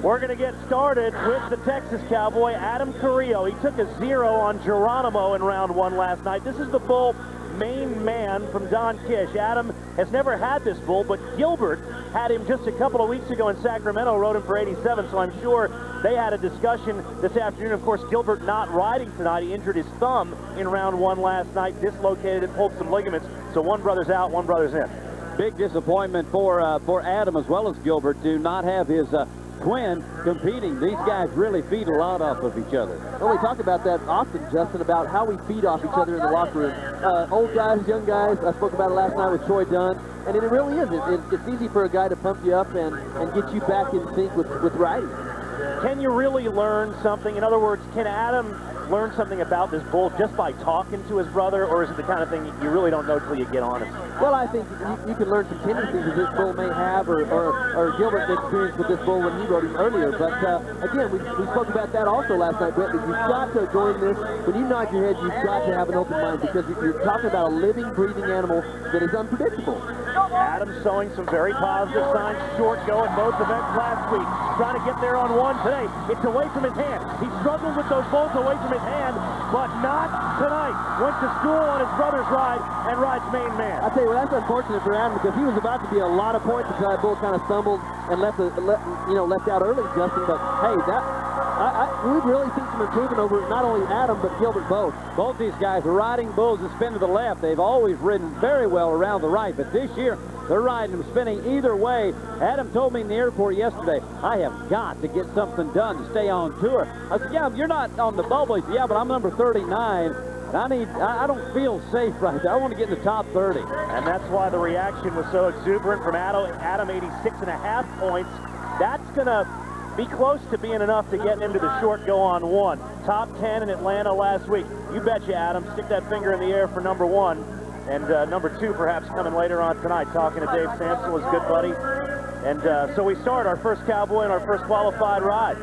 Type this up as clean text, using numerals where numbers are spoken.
We're going to get started with the Texas Cowboy, Adam Carrillo. He took a 0 on Geronimo in round 1 last night. This is the bull main man from Don Kish. Adam has never had this bull, but Gilbert had him just a couple of weeks ago in Sacramento, rode him for 87, so I'm sure they had a discussion this afternoon. Of course, Gilbert not riding tonight. He injured his thumb in round 1 last night, dislocated and pulled some ligaments, so one brother's out, one brother's in. Big disappointment for Adam as well as Gilbert to not have his twin competing. These guys really feed a lot off of each other. Well, we talk about that often, Justin, about how we feed off each other in the locker room. Old guys, young guys. I spoke about it last night with Troy Dunn, and it really is. It's easy for a guy to pump you up and get you back in sync with riding. Can you really learn something? In other words, can Adam learn something about this bull just by talking to his brother, or is it the kind of thing you really don't know till you get on him? Well, I think you can learn some tendencies that this bull may have, or Gilbert experienced with this bull when he rode him earlier. But again, we spoke about that also last night, Brett. That you've got to go in this, when you nod your head, you've got to have an open mind, because you're talking about a living, breathing animal that is unpredictable. Adam showing some very positive signs. Short go at both events last week. Trying to get there on one today. It's away from his hand. He struggled with those bolts away from his hand, but not tonight. Went to school on his brother's ride and rides main man. I tell you what, that's unfortunate for Adam, because he was about to be a lot of points until that bull kind of stumbled and left out early, Justin. But hey, we've really seen some improvement over not only Adam but Gilbert both. Both these guys are riding bulls that spin to the left. They've always ridden very well around the right, but this year they're riding them spinning either way. Adam told me in the airport yesterday, I have got to get something done to stay on tour. I said, yeah, you're not on the bubble. He said, yeah, but I'm number 39. I don't feel safe right there. I want to get in the top 30. And that's why the reaction was so exuberant from Adam, 86.5 points. That's going to be close to being enough to get into the short go on one. Top 10 in Atlanta last week. You betcha, Adam. Stick that finger in the air for number 1. And number 2 perhaps coming later on tonight. Talking to Dave Sampson was good buddy. And so we start our first Cowboy and our first qualified ride.